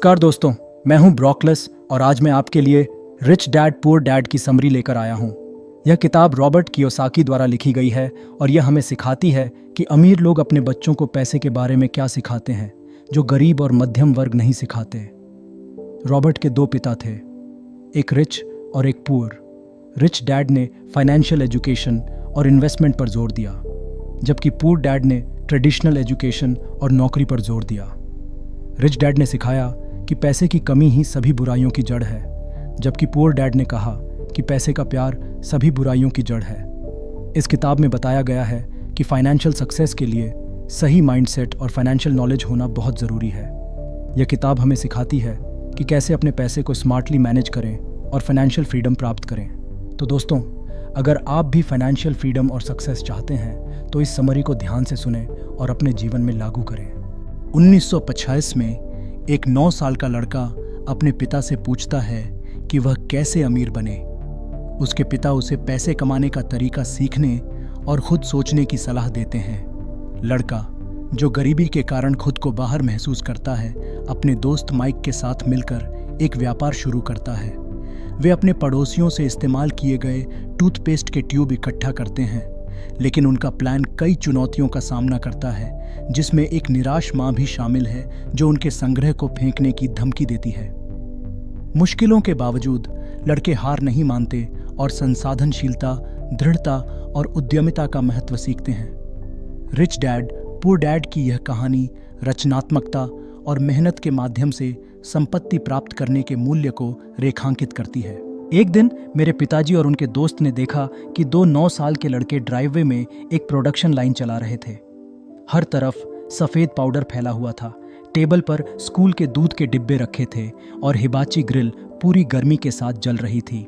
नमस्कार दोस्तों, मैं हूं ब्रॉकलेस और आज मैं आपके लिए रिच डैड पुअर डैड की समरी लेकर आया हूं। यह किताब रॉबर्ट कियोसाकी द्वारा लिखी गई है और यह हमें सिखाती है कि अमीर लोग अपने बच्चों को पैसे के बारे में क्या सिखाते हैं जो गरीब और मध्यम वर्ग नहीं सिखाते। रॉबर्ट के दो पिता थे, एक रिच और एक पुअर। रिच डैड ने फाइनेंशियल एजुकेशन और इन्वेस्टमेंट पर जोर दिया, जबकि पुअर डैड ने ट्रेडिशनल एजुकेशन और नौकरी पर जोर दिया। रिच डैड ने सिखाया कि पैसे की कमी ही सभी बुराइयों की जड़ है, जबकि पुअर डैड ने कहा कि पैसे का प्यार सभी बुराइयों की जड़ है। इस किताब में बताया गया है कि फाइनेंशियल सक्सेस के लिए सही माइंडसेट और फाइनेंशियल नॉलेज होना बहुत ज़रूरी है। यह किताब हमें सिखाती है कि कैसे अपने पैसे को स्मार्टली मैनेज करें और फाइनेंशियल फ्रीडम प्राप्त करें। तो दोस्तों, अगर आप भी फाइनेंशियल फ्रीडम और सक्सेस चाहते हैं तो इस समरी को ध्यान से सुनें और अपने जीवन में लागू करें। 1985 में एक 9 साल का लड़का अपने पिता से पूछता है कि वह कैसे अमीर बने। उसके पिता उसे पैसे कमाने का तरीका सीखने और खुद सोचने की सलाह देते हैं। लड़का, जो गरीबी के कारण खुद को बाहर महसूस करता है, अपने दोस्त माइक के साथ मिलकर एक व्यापार शुरू करता है। वे अपने पड़ोसियों से इस्तेमाल किए गए टूथपेस्ट के ट्यूब इकट्ठा करते हैं, लेकिन उनका प्लान कई चुनौतियों का सामना करता है, जिसमें एक निराश मां भी शामिल है जो उनके संग्रह को फेंकने की धमकी देती है। मुश्किलों के बावजूद लड़के हार नहीं मानते और संसाधनशीलता, दृढ़ता और उद्यमिता का महत्व सीखते हैं। रिच डैड पुअर डैड की यह कहानी रचनात्मकता और मेहनत के माध्यम से संपत्ति प्राप्त करने के मूल्य को रेखांकित करती है। एक दिन मेरे पिताजी और उनके दोस्त ने देखा कि दो 9 साल के लड़के ड्राइववे में एक प्रोडक्शन लाइन चला रहे थे। हर तरफ सफ़ेद पाउडर फैला हुआ था, टेबल पर स्कूल के दूध के डिब्बे रखे थे और हिबाची ग्रिल पूरी गर्मी के साथ जल रही थी।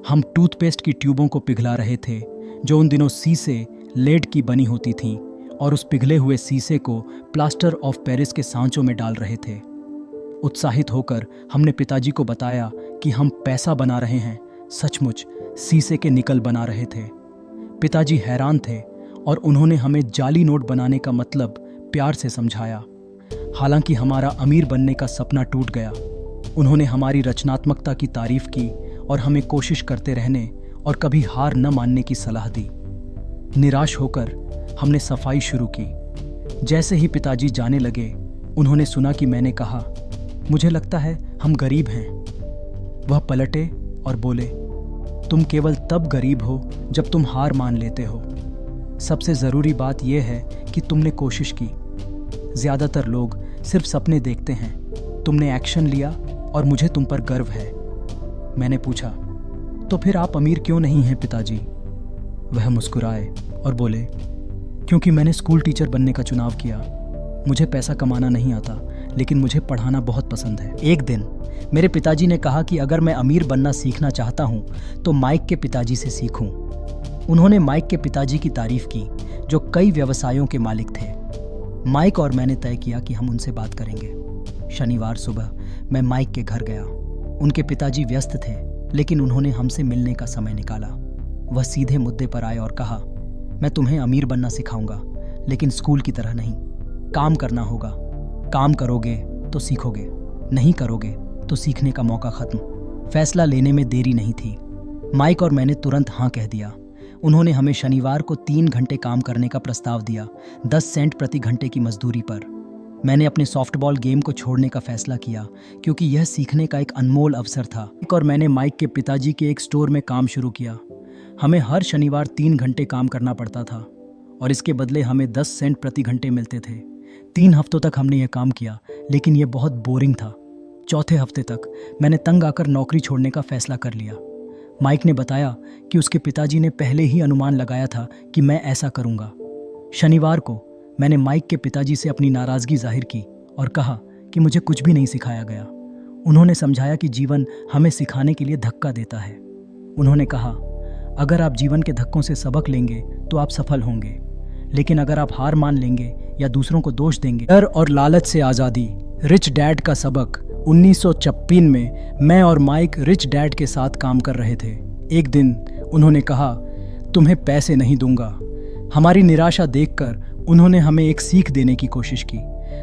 हम टूथपेस्ट की ट्यूबों को पिघला रहे थे जो उन दिनों सीसे लेड की बनी होती थीं, और उस पिघले हुए सीसे को प्लास्टर ऑफ पेरिस के सांचों में डाल रहे थे। उत्साहित होकर हमने पिताजी को बताया कि हम पैसा बना रहे हैं, सचमुच सीसे के निकल बना रहे थे। पिताजी हैरान थे और उन्होंने हमें जाली नोट बनाने का मतलब प्यार से समझाया। हालांकि हमारा अमीर बनने का सपना टूट गया। उन्होंने हमारी रचनात्मकता की तारीफ की और हमें कोशिश करते रहने और कभी हार न मानने की सलाह दी। निराश होकर हमने सफाई शुरू की। जैसे ही पिताजी जाने लगे, उन्होंने सुना कि मैंने कहा, मुझे लगता है हम गरीब हैं। वह पलटे और बोले, तुम केवल तब गरीब हो जब तुम हार मान लेते हो। सबसे ज़रूरी बात यह है कि तुमने कोशिश की। ज़्यादातर लोग सिर्फ सपने देखते हैं। तुमने एक्शन लिया और मुझे तुम पर गर्व है। मैंने पूछा, तो फिर आप अमीर क्यों नहीं हैं पिताजी? वह मुस्कुराए और बोले, क्योंकि मैंने स्कूल टीचर बनने का चुनाव किया। मुझे पैसा कमाना नहीं आता, लेकिन मुझे पढ़ाना बहुत पसंद है। एक दिन मेरे पिताजी ने कहा कि अगर मैं अमीर बनना सीखना चाहता हूँ तो माइक के पिताजी से सीखूं। उन्होंने माइक के पिताजी की तारीफ की, जो कई व्यवसायों के मालिक थे। माइक और मैंने तय किया कि हम उनसे बात करेंगे। शनिवार सुबह मैं माइक के घर गया। उनके पिताजी व्यस्त थे, लेकिन उन्होंने हमसे मिलने का समय निकाला। वह सीधे मुद्दे पर आए और कहा, मैं तुम्हें अमीर बनना सिखाऊंगा, लेकिन स्कूल की तरह नहीं। काम करना होगा। काम करोगे तो सीखोगे, नहीं करोगे तो सीखने का मौका खत्म। फैसला लेने में देरी नहीं थी। माइक और मैंने तुरंत हाँ कह दिया। उन्होंने हमें शनिवार को 3 घंटे काम करने का प्रस्ताव दिया, 10 सेंट प्रति घंटे की मजदूरी पर। मैंने अपने सॉफ्टबॉल गेम को छोड़ने का फैसला किया, क्योंकि यह सीखने का एक अनमोल अवसर था। और मैंने माइक के पिताजी के एक स्टोर में काम शुरू किया। हमें हर शनिवार 3 घंटे काम करना पड़ता था और इसके बदले हमें 10 सेंट प्रति घंटे मिलते थे। 3 हफ्तों तक हमने यह काम किया, लेकिन यह बहुत बोरिंग था। चौथे हफ्ते तक मैंने तंग आकर नौकरी छोड़ने का फैसला कर लिया। माइक ने बताया कि उसके पिताजी ने पहले ही अनुमान लगाया था कि मैं ऐसा करूंगा। शनिवार को मैंने माइक के पिताजी से अपनी नाराज़गी जाहिर की और कहा कि मुझे कुछ भी नहीं सिखाया गया। उन्होंने समझाया कि जीवन हमें सिखाने के लिए धक्का देता है। उन्होंने कहा, अगर आप जीवन के धक्कों से सबक लेंगे तो आप सफल होंगे, लेकिन अगर आप हार मान लेंगे या दूसरों को दोष देंगे। डर और लालच से आज़ादी, रिच डैड का सबक। 1956 में मैं और माइक रिच डैड के साथ काम कर रहे थे। एक दिन उन्होंने कहा, तुम्हें पैसे नहीं दूंगा। हमारी निराशा देखकर उन्होंने हमें एक सीख देने की कोशिश की।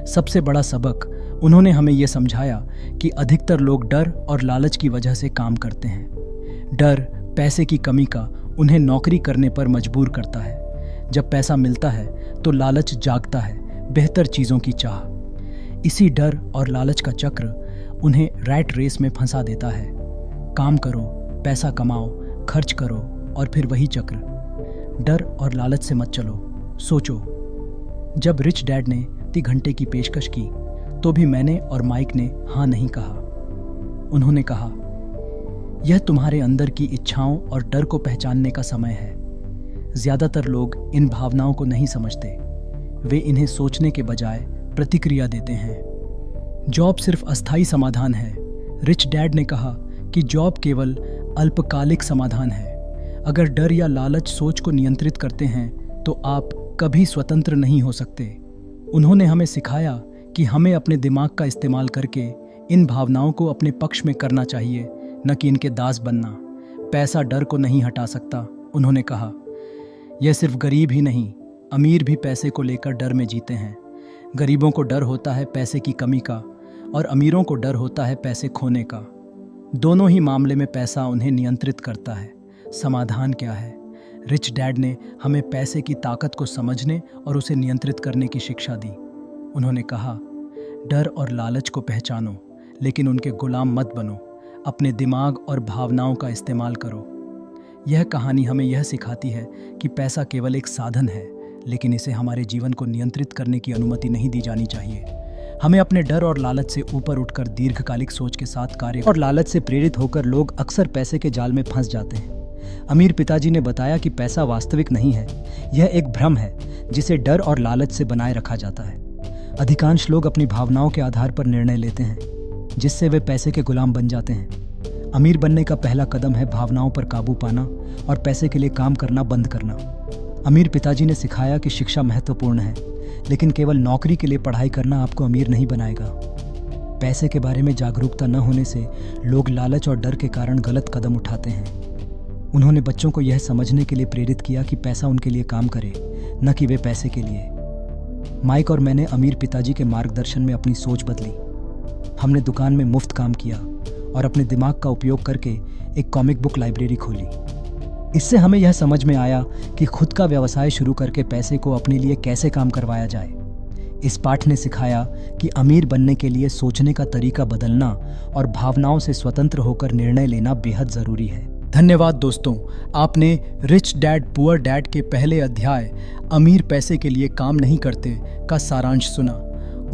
सबसे बड़ा सबक उन्होंने हमें यह समझाया कि अधिकतर लोग डर और लालच की वजह से काम करते हैं। डर पैसे की कमी का उन्हें नौकरी करने पर मजबूर करता है। जब पैसा मिलता है तो लालच जागता है, बेहतर चीज़ों की चाह। इसी डर और लालच का चक्र उन्हें रैट रेस में फंसा देता है। काम करो, पैसा कमाओ, खर्च करो और फिर वही चक्र। डर और लालच से मत चलो, सोचो। जब रिच डैड ने 30 घंटे की पेशकश की तो भी मैंने और माइक ने हाँ नहीं कहा। उन्होंने कहा, यह तुम्हारे अंदर की इच्छाओं और डर को पहचानने का समय है। ज्यादातर लोग इन भावनाओं को नहीं समझते, वे इन्हें सोचने के बजाय प्रतिक्रिया देते हैं। जॉब सिर्फ अस्थायी समाधान है। रिच डैड ने कहा कि जॉब केवल अल्पकालिक समाधान है। अगर डर या लालच सोच को नियंत्रित करते हैं तो आप कभी स्वतंत्र नहीं हो सकते। उन्होंने हमें सिखाया कि हमें अपने दिमाग का इस्तेमाल करके इन भावनाओं को अपने पक्ष में करना चाहिए, न कि इनके दास बनना। पैसा डर को नहीं हटा सकता, उन्होंने कहा। यह सिर्फ गरीब ही नहीं, अमीर भी पैसे को लेकर डर में जीते हैं। गरीबों को डर होता है पैसे की कमी का और अमीरों को डर होता है पैसे खोने का। दोनों ही मामले में पैसा उन्हें नियंत्रित करता है। समाधान क्या है? रिच डैड ने हमें पैसे की ताकत को समझने और उसे नियंत्रित करने की शिक्षा दी। उन्होंने कहा, डर और लालच को पहचानो, लेकिन उनके गुलाम मत बनो। अपने दिमाग और भावनाओं का इस्तेमाल करो। यह कहानी हमें यह सिखाती है कि पैसा केवल एक साधन है, लेकिन इसे हमारे जीवन को नियंत्रित करने की अनुमति नहीं दी जानी चाहिए। हमें अपने डर और लालच से ऊपर उठकर दीर्घकालिक सोच के साथ कार्य और लालच से प्रेरित होकर लोग अक्सर पैसे के जाल में फंस जाते हैं। अमीर पिताजी ने बताया कि पैसा वास्तविक नहीं है, यह एक भ्रम है जिसे डर और लालच से बनाए रखा जाता है। अधिकांश लोग अपनी भावनाओं के आधार पर निर्णय लेते हैं, जिससे वे पैसे के गुलाम बन जाते हैं। अमीर बनने का पहला कदम है भावनाओं पर काबू पाना और पैसे के लिए काम करना बंद करना। अमीर पिताजी ने सिखाया कि शिक्षा महत्वपूर्ण है, लेकिन केवल नौकरी के लिए पढ़ाई करना आपको अमीर नहीं बनाएगा। पैसे के बारे में जागरूकता न होने से लोग लालच और डर के कारण गलत कदम उठाते हैं। उन्होंने बच्चों को यह समझने के लिए प्रेरित किया कि पैसा उनके लिए काम करे, न कि वे पैसे के लिए। माइक और मैंने अमीर पिताजी के मार्गदर्शन में अपनी सोच बदली। हमने दुकान में मुफ्त काम किया और अपने दिमाग का उपयोग करके एक कॉमिक बुक लाइब्रेरी खोली। इससे हमें यह समझ में आया कि खुद का व्यवसाय शुरू करके पैसे को अपने लिए कैसे काम करवाया जाए। इस पाठ ने सिखाया कि अमीर बनने के लिए सोचने का तरीका बदलना और भावनाओं से स्वतंत्र होकर निर्णय लेना बेहद ज़रूरी है। धन्यवाद दोस्तों, आपने रिच डैड पुअर डैड के पहले अध्याय अमीर पैसे के लिए काम नहीं करते का सारांश सुना।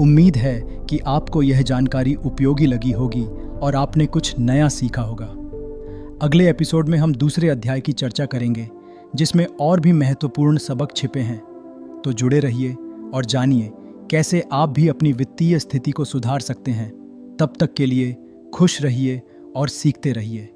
उम्मीद है कि आपको यह जानकारी उपयोगी लगी होगी और आपने कुछ नया सीखा होगा। अगले एपिसोड में हम दूसरे अध्याय की चर्चा करेंगे, जिसमें और भी महत्वपूर्ण सबक छिपे हैं। तो जुड़े रहिए और जानिए कैसे आप भी अपनी वित्तीय स्थिति को सुधार सकते हैं। तब तक के लिए खुश रहिए और सीखते रहिए।